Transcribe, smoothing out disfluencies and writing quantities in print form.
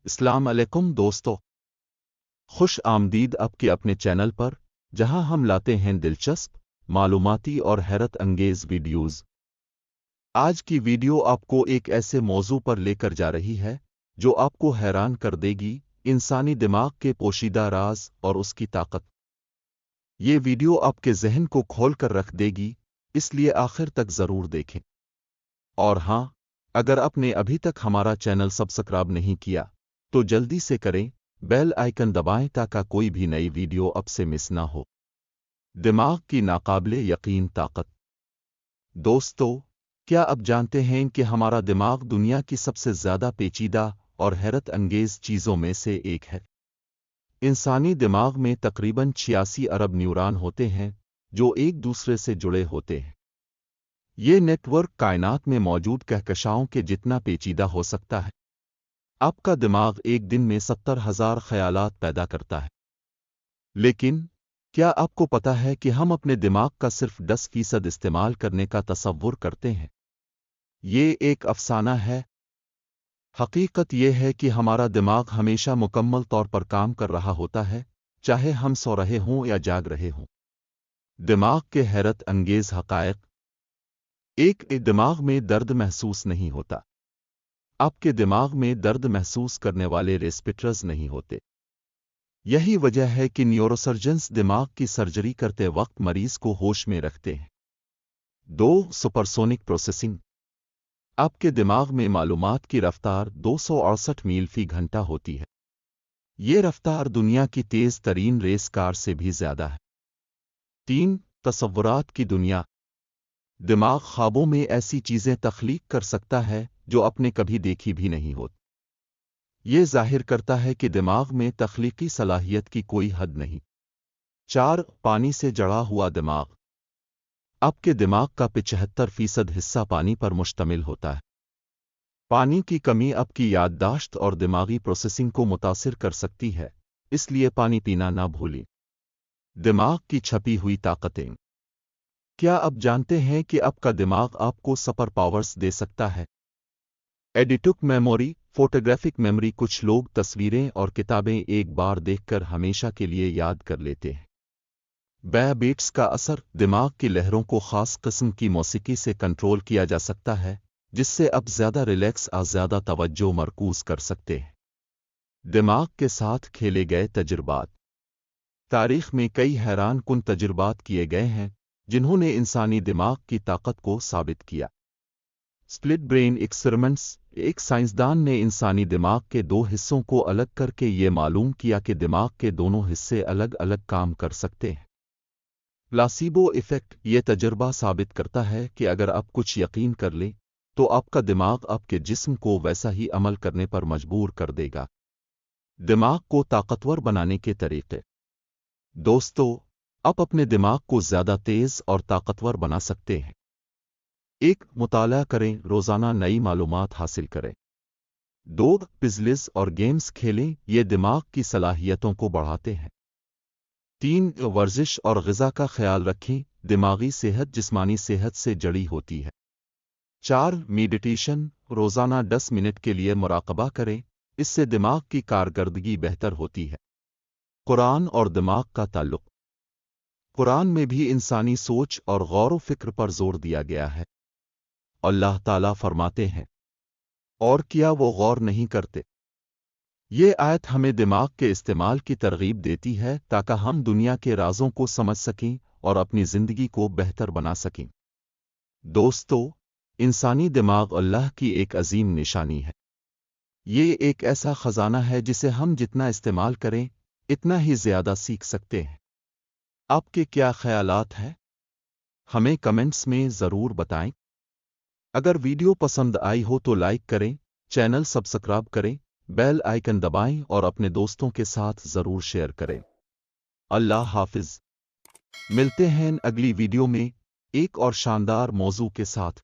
السلام علیکم دوستو، خوش آمدید آپ کے اپنے چینل پر، جہاں ہم لاتے ہیں دلچسپ، معلوماتی اور حیرت انگیز ویڈیوز۔ آج کی ویڈیو آپ کو ایک ایسے موضوع پر لے کر جا رہی ہے جو آپ کو حیران کر دے گی: انسانی دماغ کے پوشیدہ راز اور اس کی طاقت۔ یہ ویڈیو آپ کے ذہن کو کھول کر رکھ دے گی، اس لیے آخر تک ضرور دیکھیں۔ اور ہاں، اگر آپ نے ابھی تک ہمارا چینل سبسکرائب نہیں کیا تو جلدی سے کریں، بیل آئیکن دبائیں تاکہ کوئی بھی نئی ویڈیو اب سے مس نہ ہو۔ دماغ کی ناقابل یقین طاقت۔ دوستو، کیا آپ جانتے ہیں کہ ہمارا دماغ دنیا کی سب سے زیادہ پیچیدہ اور حیرت انگیز چیزوں میں سے ایک ہے؟ انسانی دماغ میں تقریباً 86 ارب نیورون ہوتے ہیں جو ایک دوسرے سے جڑے ہوتے ہیں۔ یہ نیٹ ورک کائنات میں موجود کہکشاؤں کے جتنا پیچیدہ ہو سکتا ہے۔ آپ کا دماغ ایک دن میں 70,000 خیالات پیدا کرتا ہے۔ لیکن کیا آپ کو پتہ ہے کہ ہم اپنے دماغ کا صرف 10% استعمال کرنے کا تصور کرتے ہیں؟ یہ ایک افسانہ ہے۔ حقیقت یہ ہے کہ ہمارا دماغ ہمیشہ مکمل طور پر کام کر رہا ہوتا ہے، چاہے ہم سو رہے ہوں یا جاگ رہے ہوں۔ دماغ کے حیرت انگیز حقائق۔ ایک دماغ میں درد محسوس نہیں ہوتا۔ آپ کے دماغ میں درد محسوس کرنے والے ریسپیٹرز نہیں ہوتے۔ یہی وجہ ہے کہ نیوروسرجنز دماغ کی سرجری کرتے وقت مریض کو ہوش میں رکھتے ہیں۔ 2. Supersonic processing. آپ کے دماغ میں معلومات کی رفتار 268 میل فی گھنٹہ ہوتی ہے۔ یہ رفتار دنیا کی تیز ترین ریس کار سے بھی زیادہ ہے۔ 3. تصورات کی دنیا۔ دماغ خوابوں میں ایسی چیزیں تخلیق کر سکتا ہے جو آپ نے کبھی دیکھی بھی نہیں ہوتی۔ یہ ظاہر کرتا ہے کہ دماغ میں تخلیقی صلاحیت کی کوئی حد نہیں۔ 4. پانی سے جڑا ہوا دماغ۔ آپ کے دماغ کا 75% حصہ پانی پر مشتمل ہوتا ہے۔ پانی کی کمی آپ کی یادداشت اور دماغی پروسیسنگ کو متاثر کر سکتی ہے، اس لیے پانی پینا نہ بھولیں۔ دماغ کی چھپی ہوئی طاقتیں۔ کیا آپ جانتے ہیں کہ آپ کا دماغ آپ کو سپر پاورز دے سکتا ہے؟ ایڈیٹک میموری، فوٹوگرافک میموری۔ کچھ لوگ تصویریں اور کتابیں ایک بار دیکھ کر ہمیشہ کے لیے یاد کر لیتے ہیں۔ بیٹس کا اثر۔ دماغ کی لہروں کو خاص قسم کی موسیقی سے کنٹرول کیا جا سکتا ہے، جس سے آپ زیادہ ریلیکس اور زیادہ توجہ مرکوز کر سکتے ہیں۔ دماغ کے ساتھ کھیلے گئے تجربات۔ تاریخ میں کئی حیران کن تجربات کیے گئے ہیں جنہوں نے انسانی دماغ کی طاقت کو ثابت کیا۔ Split brain experiments. ایک سائنسدان نے انسانی دماغ کے 2 حصوں کو الگ کر کے یہ معلوم کیا کہ دماغ کے دونوں حصے الگ الگ کام کر سکتے ہیں۔ پلاسیبو ایفیکٹ۔ یہ تجربہ ثابت کرتا ہے کہ اگر آپ کچھ یقین کر لیں تو آپ کا دماغ آپ کے جسم کو ویسا ہی عمل کرنے پر مجبور کر دے گا۔ دماغ کو طاقتور بنانے کے طریقے۔ دوستو، آپ اپنے دماغ کو زیادہ تیز اور طاقتور بنا سکتے ہیں۔ 1. مطالعہ کریں، روزانہ نئی معلومات حاصل کریں۔ 2. پزلز اور گیمز کھیلیں، یہ دماغ کی صلاحیتوں کو بڑھاتے ہیں۔ 3. ورزش اور غذا کا خیال رکھیں، دماغی صحت جسمانی صحت سے جڑی ہوتی ہے۔ 4. میڈیٹیشن، روزانہ 10 منٹ کے لیے مراقبہ کریں، اس سے دماغ کی کارکردگی بہتر ہوتی ہے۔ قرآن اور دماغ کا تعلق۔ قرآن میں بھی انسانی سوچ اور غور و فکر پر زور دیا گیا ہے۔ اللہ تعالیٰ فرماتے ہیں، اور کیا وہ غور نہیں کرتے؟ یہ آیت ہمیں دماغ کے استعمال کی ترغیب دیتی ہے تاکہ ہم دنیا کے رازوں کو سمجھ سکیں اور اپنی زندگی کو بہتر بنا سکیں۔ دوستو، انسانی دماغ اللہ کی ایک عظیم نشانی ہے۔ یہ ایک ایسا خزانہ ہے جسے ہم جتنا استعمال کریں، اتنا ہی زیادہ سیکھ سکتے ہیں۔ آپ کے کیا خیالات ہیں؟ ہمیں کمنٹس میں ضرور بتائیں۔ اگر ویڈیو پسند آئی ہو تو لائک کریں، چینل سبسکرائب کریں، بیل آئیکن دبائیں اور اپنے دوستوں کے ساتھ ضرور شیئر کریں۔ اللہ حافظ۔ ملتے ہیں اگلی ویڈیو میں ایک اور شاندار موضوع کے ساتھ۔